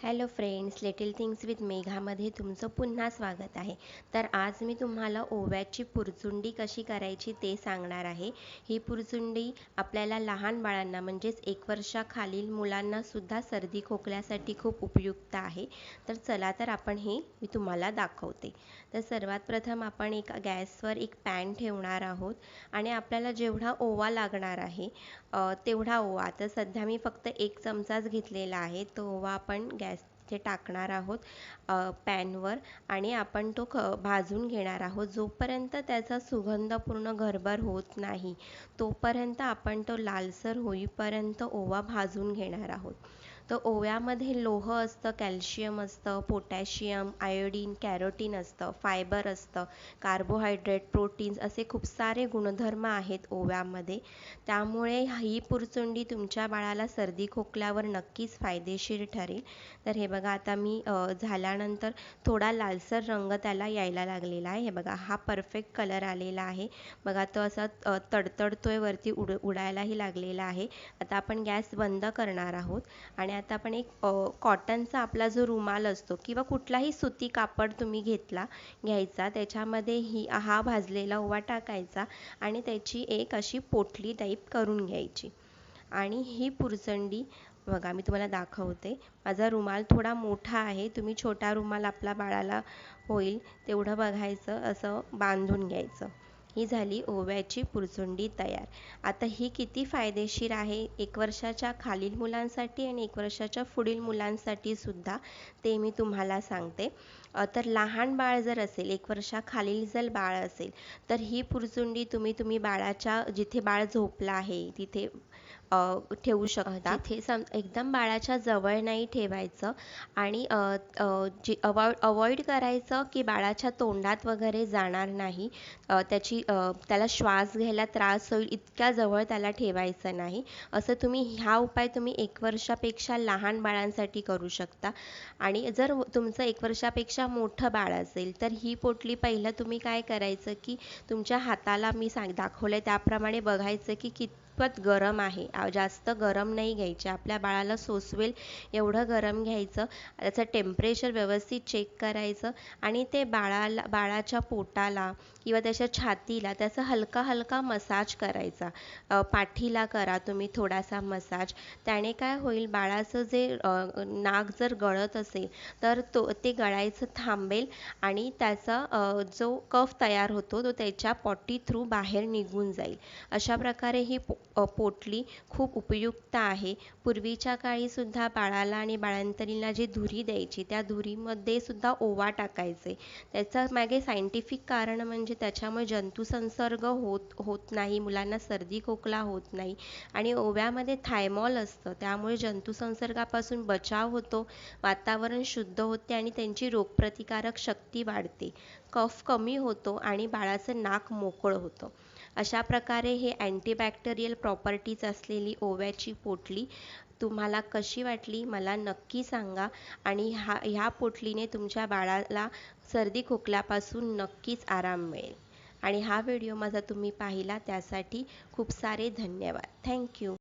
Hello friends, little things with मेघामध्ये तुमचं पुन्हा स्वागत आहे. तर आज मी तुम्हाला ओव्याची पुरचुंडी कशी करायची ते सांगणार आहे. ही पुरचुंडी आपल्याला लहान बाळांना म्हणजेच 1 वर्षाखालील मुलांनासुद्धा सर्दी खोकल्यासाठी खूप उपयुक्त आहे. तर चला तर आपण हे मी तुम्हाला दाखवते. तर सर्वात प्रथम आपण गॅसवर एक पॅन ठेवणार आहोत आणि आपल्याला जेवढा ओवा लागणार आहे तेवढा ओवा. तर सध्या मी फक्त 1 चमचाच घेतलेला आहे. तो ओवा आपण गॅसचे टाकणार आहोत पॅनवर आणि आपण तो भाजून घेणार आहोत. जोपर्यंत त्याचा सुगंध पूर्ण घरभर होत नाही तोपर्यंत आपण तो लालसर होईपर्यंत ओवा भाजून घेणार आहोत. तर ओव्यामध्ये लोह असतं, कॅल्शियम असतं, पोटॅशियम, आयोडीन, कॅरोटीन असतं, फायबर असतं, कार्बोहायड्रेट, प्रोटीन्स असे खूप सारे गुणधर्म आहेत ओव्यामध्ये. त्यामुळे ही पुरचुंडी तुमच्या बाळाला सर्दी खोकल्यावर नक्कीच फायदेशीर ठरेल. तर हे बघा, आता मी झाल्यानंतर थोडा लालसर रंग त्याला यायला लागलेला आहे. हे बघा, हा परफेक्ट कलर आलेला आहे. बघा, तो असा तडतडतोय, वरती उडायलाही लागलेला आहे. आता आपण गॅस बंद करणार आहोत आणि आता आपण एक कॉटनचा आपला जो रुमाल असतो किंवा कुठलाही सुती कापड तुम्ही घ्यायचा, त्याच्यामध्ये हा भाजलेला ओवा टाकायचा आणि त्याची एक अशी पोटली टाईप करून घ्यायची. आणि ही पुरचुंडी बघा, मी तुम्हाला दाखवते. माझा रुमाल थोडा मोठा आहे, तुम्ही छोटा रुमाल आपल्या बाळाला होईल तेवढं बघायचं, असं बांधून घ्यायचं. ही झाली ओव्याची पुरचुंडी तयार. आता ही किती फायदेशीर आहे 1 वर्षाच्या खालील मुलांसाठी आणि 1 वर्षाच्या पुढील मुलांसाठी सुद्धा, ते मी तुम्हाला सांगते. तर लहान बाळ जर असेल, 1 वर्षाखालील जर बाळ असेल, तर ही पुरचुंडी तुम्ही बाळाच्या जिथे बाळ झोपलं आहे तिथे ठेवू शकता. तिथे एकदम बाळाच्या जवळ नाही ठेवायचं आणि अवॉइड करायचं की बाळाच्या तोंडात वगैरे जाणार नाही. त्याला श्वास घ्यायला त्रास होईल इतक्या जवळ त्याला ठेवायचं नाही. असं हा उपाय तुम्ही 1 वर्षापेक्षा लहान बाळांसाठी करू शकता. आणि जर तुमचं 1 वर्षापेक्षा मोठं बाळ असेल तर ही पोटली पहिलं तुम्ही काय करायचं की तुमच्या हाताला मी दाखवलं त्याप्रमाणे बघायचं की कितपत गरम आहे. जास्त गरम नाही घ्यायचे, आपल्या बाळाला सोसवेल एवढं गरम घ्यायचं. त्याचं टेम्परेचर व्यवस्थित चेक करायचं आणि ते बाळाच्या पोटाला किंवा त्याच्या छातीला त्याचा हलका हलका मसाज करायचा. पाठीला करा तुम्ही थोडासा मसाज. त्याने काय होईल, बाळाचं जे नाक जर गळत असेल तर ते गळायचं थांबेल आणि त्याचा जो कफ तयार होतो तो त्याच्या पॉटी थ्रू बाहेर निघून जाईल. अशा प्रकारे ही पोटली खूप उपयुक्त आहे. पूर्वीच्या काळी सुद्धा बाळाला आणि बाळंतणीला जी धुरी द्यायची त्या धुरीमध्ये सुद्धा ओवा टाकायचे. त्याचा मागे सायंटिफिक कारण म्हणजे त्याच्यामुळे जंतुसंसर्ग होत नाही, मुलांना सर्दी खोकला होत नाही. आणि ओव्यामध्ये थायमॉल असतं, त्यामुळे जंतुसंसर्गापासून बचाव होतो, वातावरण शुद्ध होते आणि त्यांची रोगप्रतिकारक शक्ती वाढते, कफ कमी होतो आणि बाळाचं नाक मोकळं होतं. अशा प्रकारे हे अँटीबॅक्टेरियल प्रॉपर्टीज असलेली ओव्याची पोटली तुम्हाला कशी वाटली मला नक्की सांगा. आणि ह्या पोटलीने तुमच्या बाळाला सर्दी खोकल्यापासून नक्कीच आराम मिळेल. आणि हा व्हिडिओ माझा तुम्ही पाहिला त्यासाठी खूप सारे धन्यवाद. थँक्यू.